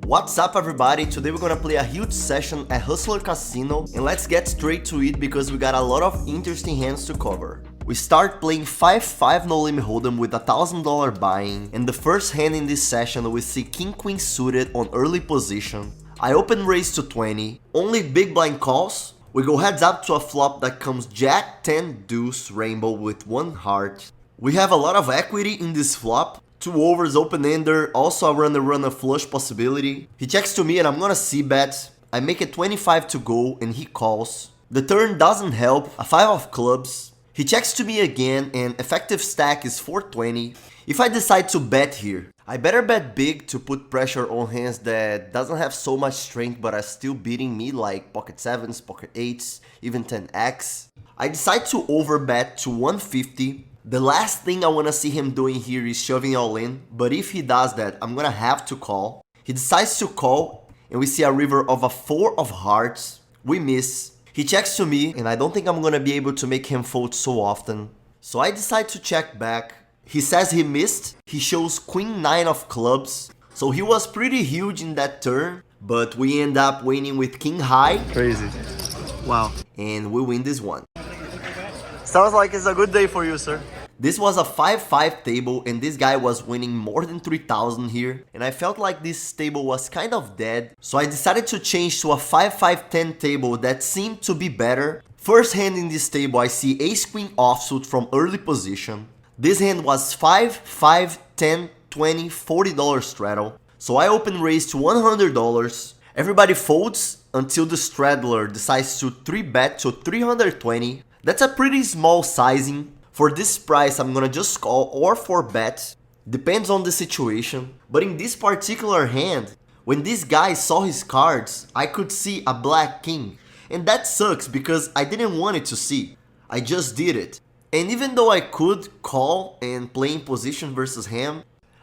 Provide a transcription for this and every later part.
What's up everybody, today we're gonna play a huge session at Hustler Casino and let's get straight to it because we got a lot of interesting hands to cover. We start playing 5-5 no limit Holdem with $1,000 buying, and the first hand in this session we see King Queen suited on early position. I open raise to 20, only big blind calls. We go heads up to a flop that comes Jack 10 deuce rainbow with 1 heart. We have a lot of equity in this flop. 2 overs, open-ender, also a runner flush possibility. He checks to me and I'm gonna c-bet. I make it 25 to go and he calls. The turn doesn't help, a 5 of clubs. He checks to me again and effective stack is 420. If I decide to bet here, I better bet big to put pressure on hands that doesn't have so much strength but are still beating me, like pocket 7s, pocket 8s, even 10x. I decide to overbet to 150. The last thing I want to see him doing here is shoving all in, but if he does that, I'm gonna have to call. He decides to call, and we see a river of a 4 of hearts. We miss. He checks to me, and I don't think I'm gonna be able to make him fold so often. So I decide to check back. He says he missed. He shows Queen 9 of clubs. So he was pretty huge in that turn, but we end up winning with King High. Crazy. Wow. And we win this one. Sounds like it's a good day for you, sir. This was a 5-5 table and this guy was winning more than 3,000 here, and I felt like this table was kind of dead, so I decided to change to a 5-5-10 table that seemed to be better. First hand in this table I see ace queen offsuit from early position. This hand was 5, 5, 10, 20, $40 straddle, so I open raise to $100. Everybody folds until the straddler decides to 3-bet to 320. That's a pretty small sizing. For this price, I'm gonna just call or 4-bet, depends on the situation. But in this particular hand, when this guy saw his cards, I could see a black king. And that sucks because I didn't want it to see. I just did it. And even though I could call and play in position versus him,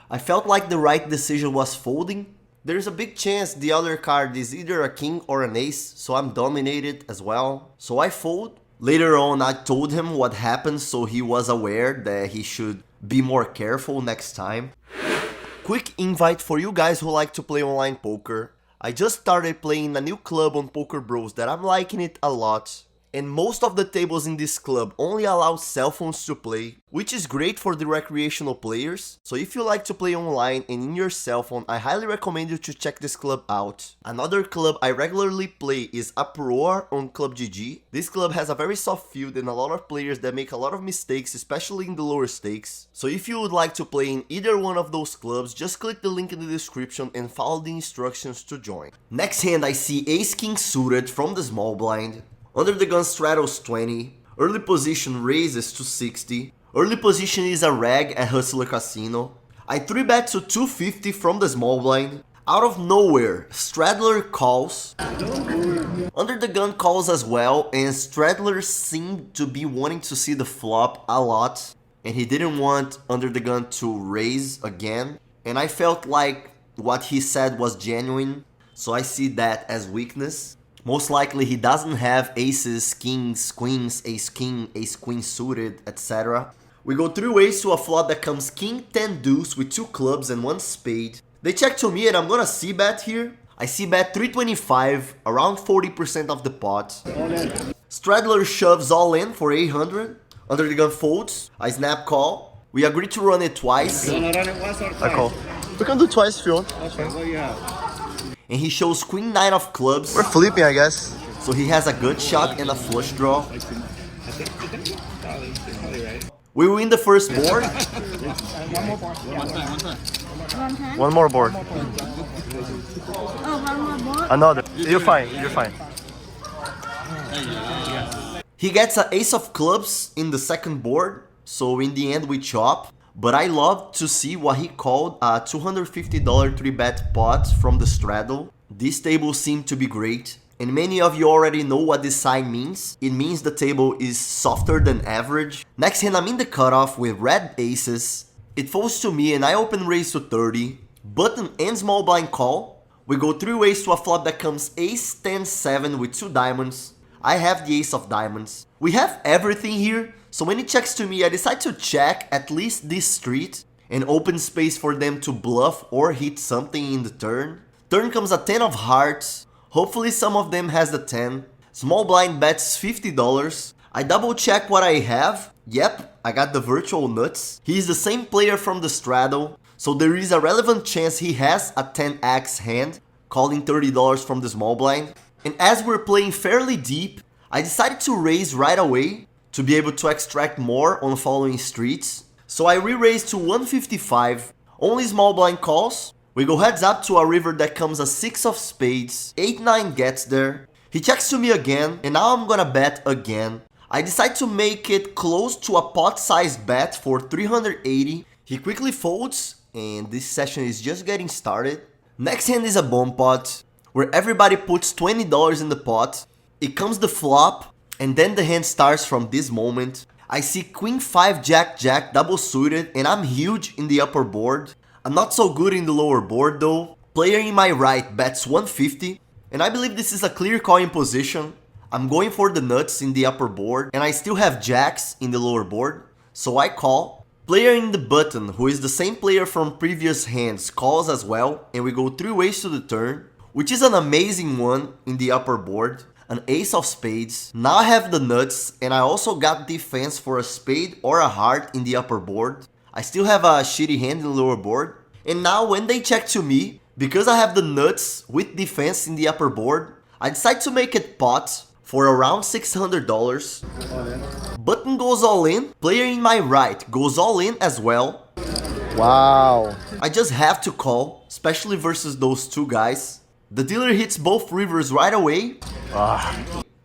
I felt like the right decision was folding. There's a big chance the other card is either a king or an ace, so I'm dominated as well. So I fold. Later on, I told him what happened so he was aware that he should be more careful next time. Quick invite for you guys who like to play online poker. I just started playing a new club on Poker Bros that I'm liking it a lot. And most of the tables in this club only allow cell phones to play, which is great for the recreational players. So if you like to play online and in your cell phone, I highly recommend you to check this club out. Another club I regularly play is Uproar on Club GG. This club has a very soft field and a lot of players that make a lot of mistakes, especially in the lower stakes. So if you would like to play in either one of those clubs, just click the link in the description and follow the instructions to join. Next hand I see ace king suited from the small blind. Under the gun straddles 20, early position raises to 60, early position is a rag at Hustler Casino. I 3-bet to 250 from the small blind. Out of nowhere, Straddler calls. Under the gun calls as well, and Straddler seemed to be wanting to see the flop a lot, and he didn't want Under the Gun to raise again, and I felt like what he said was genuine, so I see that as weakness. Most likely he doesn't have aces, kings, queens, ace queen suited, etc. We go 3 ways to a flop that comes king 10 deuce with 2 clubs and 1 spade. They check to me and I'm gonna c-bet here. I c-bet 325, around 40% of the pot. Straddler shoves all in for 800. Under the gun folds. I snap call. We agree to run it twice. I call. We can do twice if you want. Okay, what do you have? And he shows Queen 9 of clubs. We're flipping, I guess. So he has a good shot and a flush draw. We win the first board. One more board. Oh, one more board? Another. You're fine. You're fine. He gets an ace of clubs in the second board. So in the end we chop. But I love to see what he called a $250 3-bet pot from the straddle. This table seemed to be great. And many of you already know what this sign means. It means the table is softer than average. Next hand I'm in the cutoff with red aces. It folds to me and I open raise to 30. Button and small blind call. We go 3 ways to a flop that comes ace 10 7 with 2 diamonds. I have the ace of diamonds. We have everything here. So when he checks to me, I decide to check at least this street and open space for them to bluff or hit something in the turn. Turn comes a 10 of hearts. Hopefully some of them has the 10. Small blind bets $50. I double check what I have. Yep, I got the virtual nuts. He is the same player from the straddle, so there is a relevant chance he has a 10x hand, calling $30 from the small blind. And as we're playing fairly deep, I decided to raise right away to be able to extract more on following streets. So I re-raised to 155, only small blind calls. We go heads up to a river that comes a 6 of spades, 8-9 gets there. He checks to me again, and now I'm gonna bet again. I decide to make it close to a pot-sized bet for 380. He quickly folds, and this session is just getting started. Next hand is a bomb pot, where everybody puts $20 in the pot. It comes the flop, and then the hand starts from this moment. I see Queen 5 Jack Jack double suited, and I'm huge in the upper board. I'm not so good in the lower board though. Player in my right bets 150, and I believe this is a clear call in position. I'm going for the nuts in the upper board, and I still have jacks in the lower board, so I call. Player in the button, who is the same player from previous hands, calls as well, and we go 3 ways to the turn, which is an amazing one in the upper board. An ace of spades. Now I have the nuts, and I also got defense for a spade or a heart in the upper board. I still have a shitty hand in the lower board. And now when they check to me, because I have the nuts with defense in the upper board, I decide to make it pot for around $600. Button goes all in. Player in my right goes all in as well. Wow. I just have to call, especially versus those two guys. The dealer hits both rivers right away.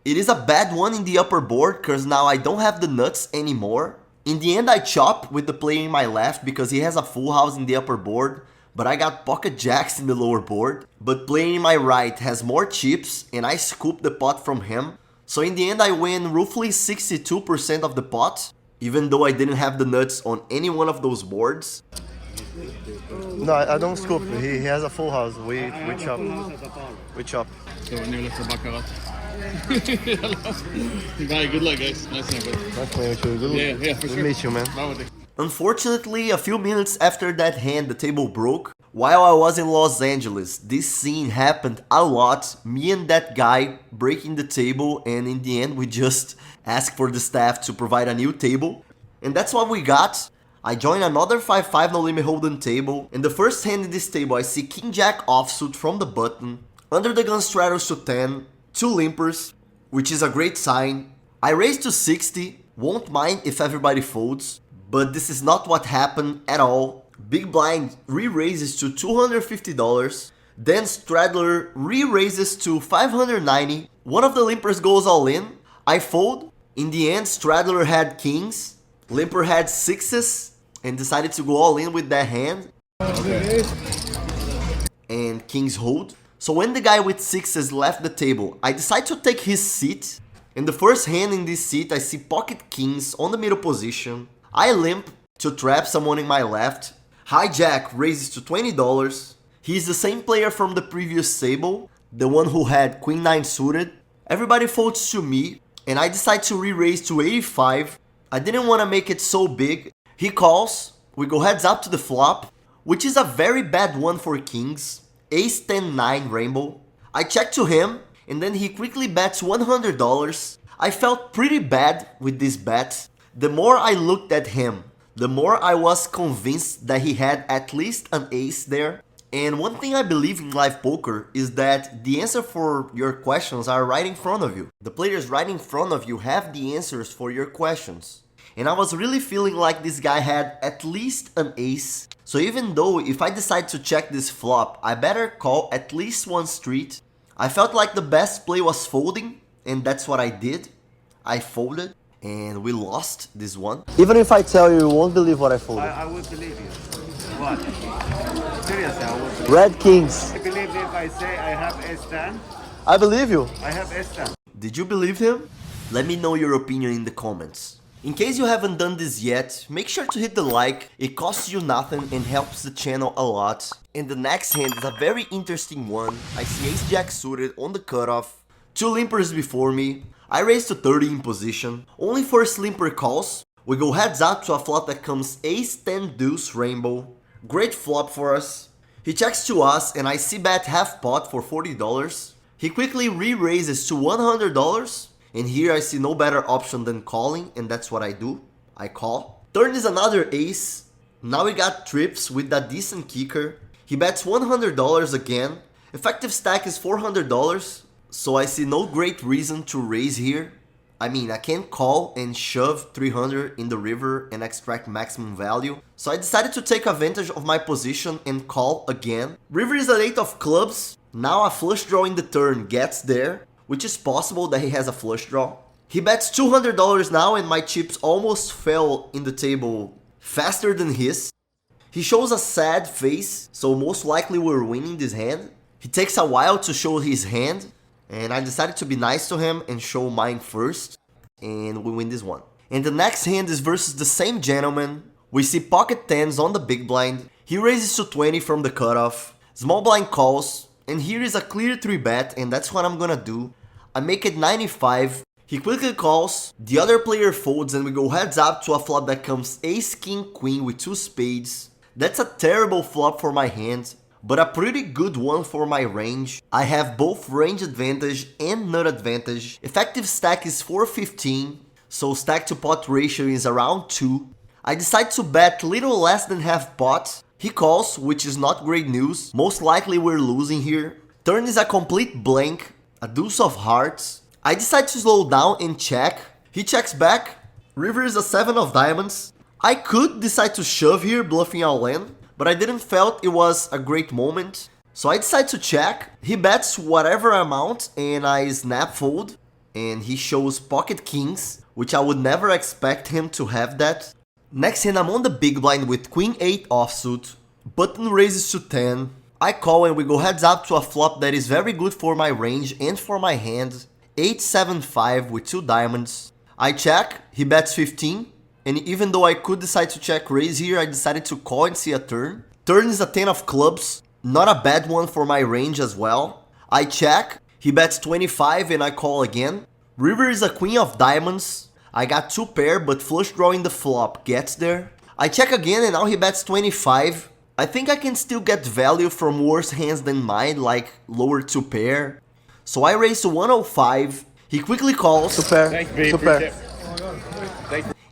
It is a bad one in the upper board because now I don't have the nuts anymore. In the end I chop with the player in my left because he has a full house in the upper board, but I got pocket jacks in the lower board. But player in my right has more chips and I scoop the pot from him. So in the end I win roughly 62% of the pot, even though I didn't have the nuts on any one of those boards. No, I don't scoop. He has a full house. We chop. We chop. So new left baccarat. Bye, good luck guys. Nice and good. Nice playing with you. Good, Yeah, for good sure. to meet you, man. Unfortunately, a few minutes after that hand, the table broke. While I was in Los Angeles, this scene happened a lot. Me and that guy breaking the table, and in the end we just asked for the staff to provide a new table. And that's what we got. I join another 5-5 no limit Holdem table. In the first hand in this table, I see King Jack offsuit from the button. Under the gun straddles to 10, 2 limpers, which is a great sign. I raise to 60, won't mind if everybody folds, but this is not what happened at all. Big blind re-raises to $250, then straddler re-raises to $590. One of the limpers goes all in. I fold. In the end, straddler had kings, limper had sixes, and decided to go all in with that hand. And kings hold. So when the guy with sixes left the table, I decide to take his seat. In the first hand in this seat, I see pocket kings on the middle position. I limp to trap someone in my left. Hijack raises to $20. He's the same player from the previous table, the one who had Queen 9 suited. Everybody folds to me, and I decide to re-raise to 85. I didn't want to make it so big. He calls. We go heads up to the flop, which is a very bad one for kings. Ace 10-9 rainbow. I check to him, and then he quickly bets $100. I felt pretty bad with this bet. The more I looked at him, the more I was convinced that he had at least an ace there. And one thing I believe in live poker is that the answer for your questions are right in front of you. The players right in front of you have the answers for your questions. And I was really feeling like this guy had at least an ace. So even though if I decide to check this flop, I better call at least one street, I felt like the best play was folding, and that's what I did. I folded, and we lost this one. Even if I tell you, you won't believe what I folded. I would believe you. What? Seriously, I would believe. Red kings. I believe if I say I have S10, I believe you. I have S10. Did you believe him? Let me know your opinion in the comments. In case you haven't done this yet, make sure to hit the like, it costs you nothing and helps the channel a lot. And the next hand is a very interesting one. I see Ace Jack suited on the cutoff, 2 limpers before me. I raise to 30 in position, only first limper calls. We go heads up to a flop that comes Ace 10 deuce rainbow. Great flop for us. He checks to us and I see bet half pot for $40. He quickly re-raises to $100 and here I see no better option than calling and that's what I do. I call. Turn is another ace. Now we got trips with that decent kicker. He bets $100 again. Effective stack is $400, so I see no great reason to raise here. I mean, I can't call and shove 300 in the river and extract maximum value. So I decided to take advantage of my position and call again. River is an 8 of clubs. Now a flush draw in the turn gets there, which is possible that he has a flush draw. He bets $200 now and my chips almost fell in the table faster than his. He shows a sad face, so most likely we're winning this hand. He takes a while to show his hand. And I decided to be nice to him and show mine first. And we win this one. And the next hand is versus the same gentleman. We see pocket tens on the big blind. He raises to 20 from the cutoff. Small blind calls. And here is a clear 3-bet and that's what I'm gonna do. I make it 95. He quickly calls. The other player folds and we go heads up to a flop that comes ace, king, queen with 2 spades. That's a terrible flop for my hand, but a pretty good one for my range. I have both range advantage and nut advantage. Effective stack is 415, so stack to pot ratio is around 2. I decide to bet little less than half pot. He calls, which is not great news. Most likely we're losing here. Turn is a complete blank, a deuce of hearts. I decide to slow down and check. He checks back. River is a 7 of diamonds. I could decide to shove here, bluffing all in, but I didn't felt it was a great moment. So I decide to check. He bets whatever amount and I snap fold. And he shows pocket kings, which I would never expect him to have that. Next hand I'm on the big blind with queen 8 offsuit. Button raises to 10. I call and we go heads up to a flop that is very good for my range and for my hand. 8-7-5 with 2 diamonds. I check, he bets 15. And even though I could decide to check raise here, I decided to call and see a turn. Turn is a 10 of clubs, not a bad one for my range as well. I check, he bets 25 and I call again. River is a queen of diamonds. I got 2 pair but flush draw in the flop gets there. I check again and now he bets 25. I think I can still get value from worse hands than mine, like lower 2 pair. So I raise to 105. He quickly calls. Super. Super.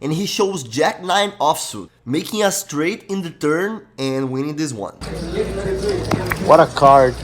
And he shows Jack 9 offsuit, making a straight in the turn and winning this one. What a card.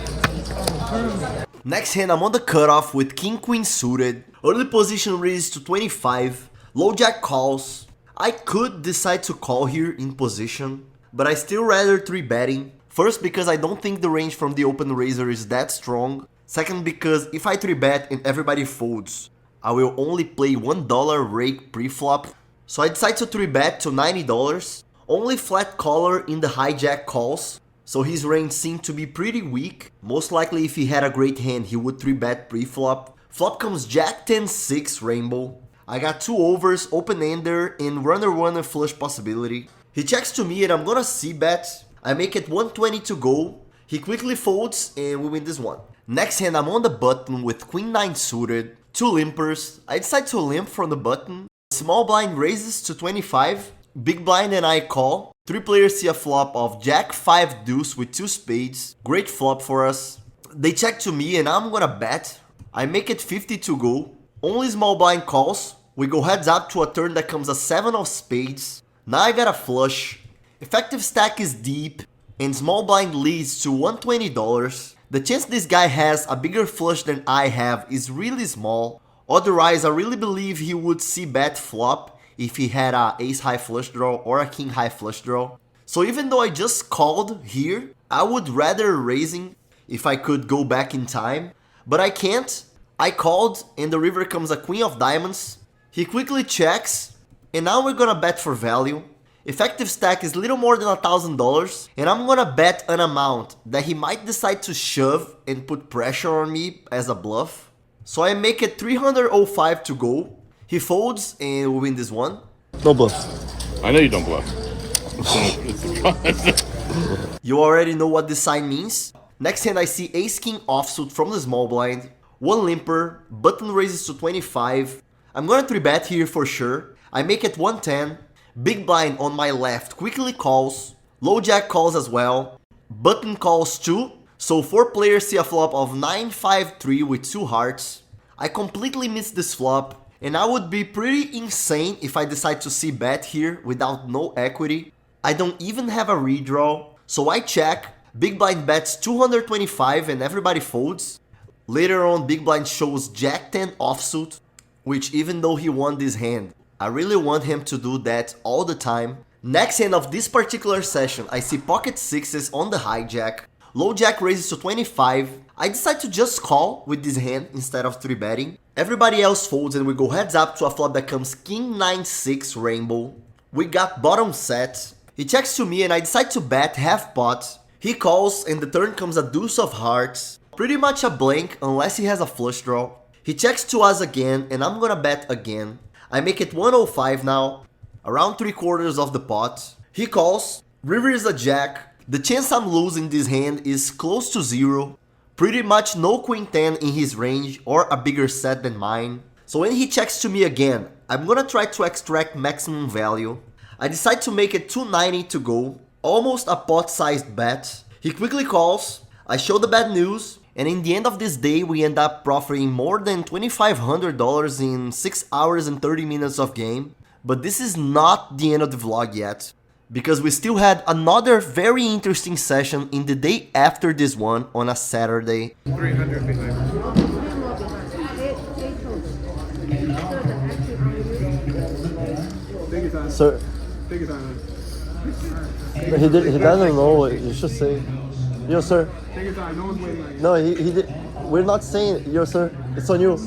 Next hand I'm on the cutoff with King Queen suited. Early position raises to 25. Low Jack calls. I could decide to call here in position, but I still rather 3-betting. First because I don't think the range from the open raiser is that strong. Second because if I 3-bet and everybody folds, I will only play $1 rake pre-flop. So I decide to 3-bet to $90. Only flat caller in the hijack calls. So his range seemed to be pretty weak. Most likely if he had a great hand he would 3-bet pre-flop. Flop comes Jack 10-6 rainbow. I got 2 overs, open-ender and runner flush possibility. He checks to me and I'm gonna c-bet. I make it 120 to go. He quickly folds and we win this one. Next hand I'm on the button with Queen 9 suited. 2 limpers. I decide to limp from the button. Small blind raises to 25. Big blind and I call. 3 players see a flop of Jack 5 deuce with 2 spades. Great flop for us. They check to me and I'm gonna bet. I make it 50 to go. Only small blind calls. We go heads up to a turn that comes a 7 of spades. Now I got a flush. Effective stack is deep and small blind leads to $120. The chance this guy has a bigger flush than I have is really small. Otherwise, I really believe he would see bet flop if he had a ace high flush draw or a king high flush draw. So even though I just called here, I would rather raising if I could go back in time. But I can't. I called and the river comes a queen of diamonds. He quickly checks and now we're gonna bet for value. Effective stack is little more than $1,000 and I'm gonna bet an amount that he might decide to shove and put pressure on me as a bluff. So I make it 305 to go. He folds and we win this one. No bluff. I know you don't bluff. You already know what this sign means. Next hand I see ace king offsuit from the small blind. 1 limper, button raises to 25. I'm gonna 3-bet here for sure. I make it 110. Big blind on my left quickly calls. Low jack calls as well. Button calls 2, so 4 players see a flop of 9-5-3 with 2 hearts. I completely missed this flop, and I would be pretty insane if I decide to see bet here without no equity. I don't even have a redraw, so I check. Big blind bets 225 and everybody folds. Later on, big blind shows Jack 10 offsuit, which even though he won this hand, I really want him to do that all the time. Next hand of this particular session, I see pocket sixes on the hijack. Low jack raises to 25. I decide to just call with this hand instead of 3-betting. Everybody else folds and we go heads up to a flop that comes king 9-6 rainbow. We got bottom set. He checks to me and I decide to bet half pot. He calls and the turn comes a deuce of hearts. Pretty much a blank unless he has a flush draw. He checks to us again and I'm gonna bet again. I make it 105 now, around 3/4 of the pot. He calls, river is a jack. The chance I'm losing this hand is close to 0. Pretty much no queen 10 in his range or a bigger set than mine. So when he checks to me again, I'm gonna try to extract maximum value. I decide to make it 290 to go. Almost a pot-sized bet. He quickly calls, I show the bad news, and in the end of this day we end up profiting more than $2,500 in 6 hours and 30 minutes of game. But this is not the end of the vlog yet, because we still had another very interesting session in the day after this one on a Saturday. 300 behind. Take your time. Sir, Take your time. he doesn't know. You should say, yo, sir. Take your time. No one's waiting on you. No, he did. We're not saying, yo, sir. It's on you.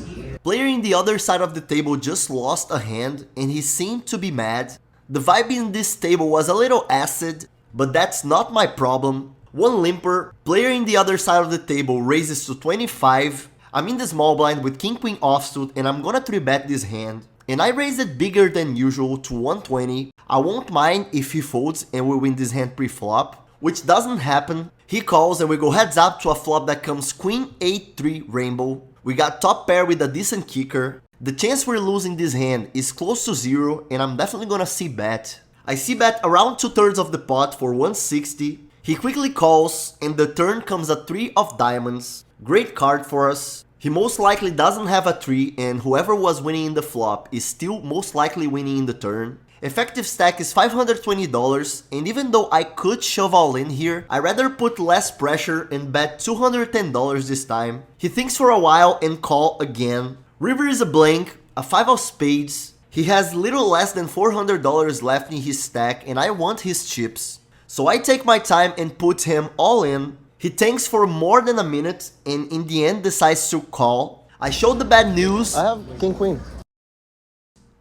Player in the other side of the table just lost a hand and he seemed to be mad. The vibe in this table was a little acid, but that's not my problem. One limper, player in the other side of the table raises to 25. I'm in the small blind with king queen offsuit and I'm gonna 3-bet this hand. And I raise it bigger than usual to 120. I won't mind if he folds and we win this hand pre-flop, which doesn't happen. He calls and we go heads up to a flop that comes queen 8-3 rainbow. We got top pair with a decent kicker. The chance we're losing this hand is close to 0 and I'm definitely gonna see bet. I see bet around 2/3 of the pot for 160. He quickly calls and the turn comes a 3 of diamonds. Great card for us. He most likely doesn't have a 3 and whoever was winning in the flop is still most likely winning in the turn. Effective stack is $520 and even though I could shove all in here, I rather put less pressure and bet $210 this time. He thinks for a while and call again. River is a blank, a 5 of spades. He has little less than $400 left in his stack and I want his chips. So I take my time and put him all in. He tanks for more than a minute and in the end decides to call. I show the bad news I have king queen.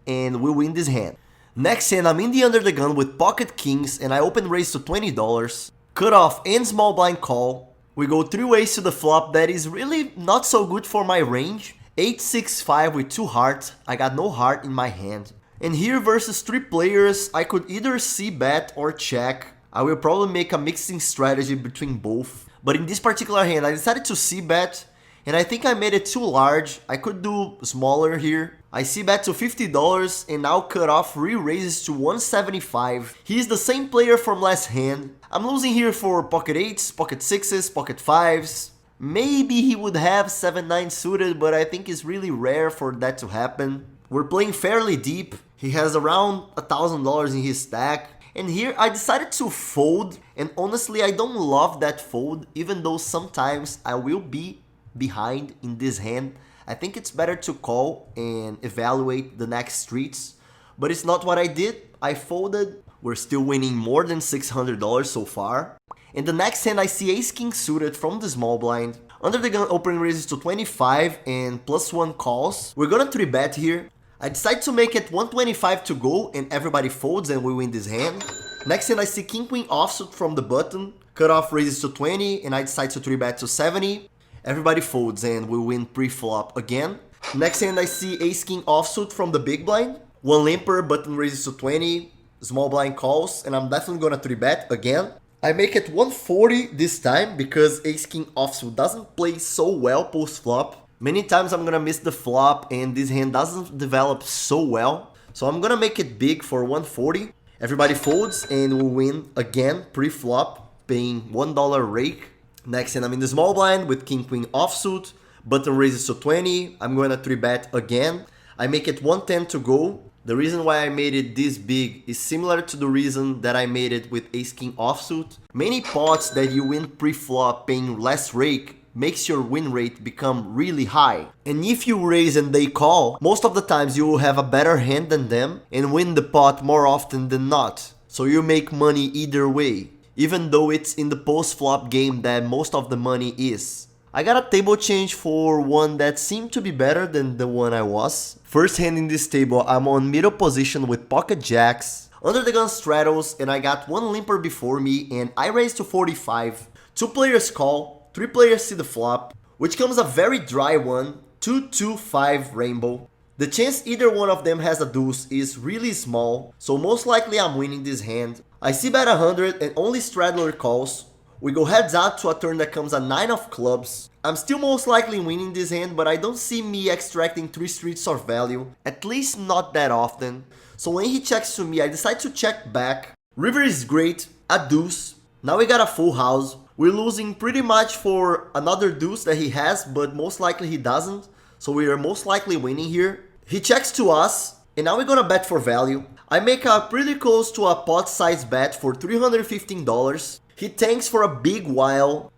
and we win this hand. Next hand, I'm in the under the gun with pocket kings and I open raise to $20. Cut off and small blind call. We go 3 ways to the flop that is really not so good for my range. 8-6-5 with 2 hearts. I got no heart in my hand. And here versus 3 players, I could either see bet or check. I will probably make a mixing strategy between both. But in this particular hand, I decided to see bet. And I think I made it too large. I could do smaller here. I see bet to $50 and now cut off re-raises to 175. He's the same player from last hand. I'm losing here for pocket 8s, pocket 6s, pocket 5s. Maybe he would have 7-9 suited, but I think it's really rare for that to happen. We're playing fairly deep. He has around $1,000 in his stack. And here I decided to fold, and honestly I don't love that fold, even though sometimes I will be behind in this hand. I think it's better to call and evaluate the next streets, but it's not what I did. I folded. We're still winning more than $600 so far. In the next hand I see ace king suited from the small blind. Under the gun opening raises to 25 and +1 calls. We're gonna 3-bet here. I decide to make it 125 to go and everybody folds and we win this hand. Next hand I see king queen offsuit from the button. Cutoff raises to 20 and I decide to 3-bet to 70. Everybody folds and we win pre-flop again. Next hand I see ace king offsuit from the big blind. One limper, button raises to 20. Small blind calls and I'm definitely gonna 3-bet again. I make it 140 this time because ace king offsuit doesn't play so well post flop. Many times I'm gonna miss the flop and this hand doesn't develop so well. So I'm gonna make it big for 140. Everybody folds and we win again pre-flop. paying $1 rake. Next hand, I'm in the small blind with king queen offsuit. Button raises to 20. I'm going to 3-bet again. I make it 110 to go. The reason why I made it this big is similar to the reason that I made it with ace king offsuit. Many pots that you win pre-flop paying less rake makes your win rate become really high. And if you raise and they call, most of the times you will have a better hand than them and win the pot more often than not. So you make money either way, even though it's in the post-flop game that most of the money is. I got a table change for one that seemed to be better than the one I was. First hand in this table, I'm on middle position with pocket jacks. Under the gun straddles and I got one limper before me and I raise to 45. 2 players call, 3 players see the flop, which comes a very dry one, 2-2-5 rainbow. The chance either one of them has a deuce is really small, so most likely I'm winning this hand. I see bet 100 and only straddler calls. We go heads up to a turn that comes a 9 of clubs. I'm still most likely winning this hand, but I don't see me extracting 3 streets of value, at least not that often. So when he checks to me, I decide to check back. River is great, a deuce. Now we got a full house. We're losing pretty much for another deuce that he has, but most likely he doesn't. So we are most likely winning here. He checks to us, and now we're gonna bet for value. I make a pretty close to a pot size bet for $315. He tanks for a big while.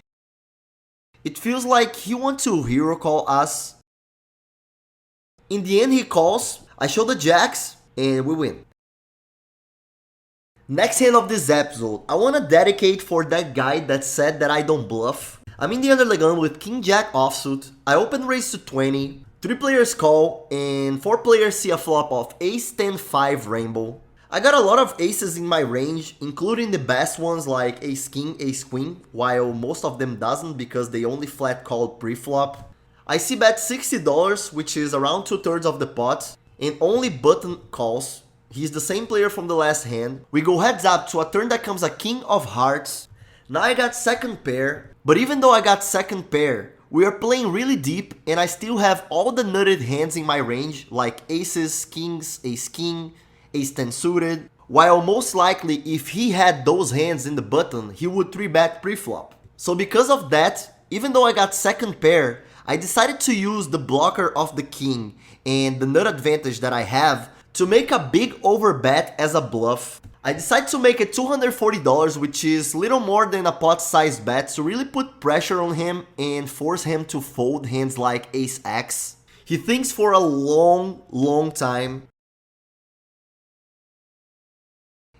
It feels like he wants to hero call us. In the end he calls, I show the jacks, and we win. Next hand of this episode, I want to dedicate for that guy that said that I don't bluff. I'm in the under the gun with king jack offsuit. I open raise to 20. 3 players call, and 4 players see a flop of ace 10-5 rainbow. I got a lot of aces in my range, including the best ones like ace king, ace queen, while most of them doesn't because they only flat called pre-flop. I see bet $60, which is around 2/3 of the pot, and only button calls. He's the same player from the last hand. We go heads up to a turn that comes a king of hearts. Now I got second pair, but even though I got second pair, we are playing really deep and I still have all the nutted hands in my range like aces, kings, ace king, ace 10 suited, while most likely if he had those hands in the button, he would 3-bet pre-flop. So because of that, even though I got second pair, I decided to use the blocker of the king and the nut advantage that I have to make a big overbet as a bluff. I decided to make it $240, which is little more than a pot size bet, to really put pressure on him and force him to fold hands like ace X. He thinks for a long time.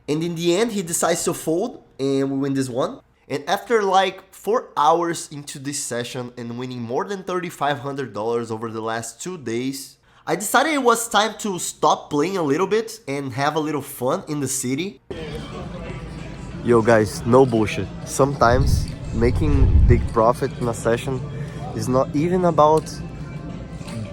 And in the end, he decides to fold and we win this one. And after like 4 hours into this session and winning more than $3,500 over the last 2 days, I decided it was time to stop playing a little bit and have a little fun in the city. Yo guys, no bullshit. Sometimes making big profit in a session is not even about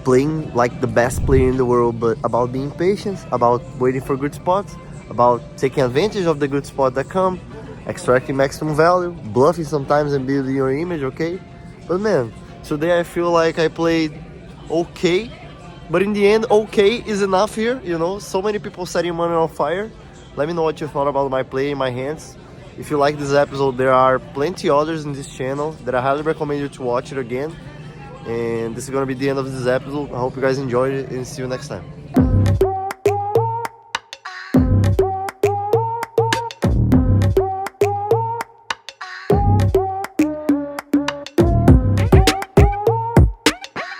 playing like the best player in the world, but about being patient, about waiting for good spots, about taking advantage of the good spot that come, extracting maximum value, bluffing sometimes and building your image, okay? But man, today I feel like I played okay, but in the end, okay is enough here, you know? So many people setting money on fire. Let me know what you thought about my play in my hands. If you like this episode, there are plenty others in this channel that I highly recommend you to watch it again. And this is gonna be the end of this episode. I hope you guys enjoyed it and see you next time.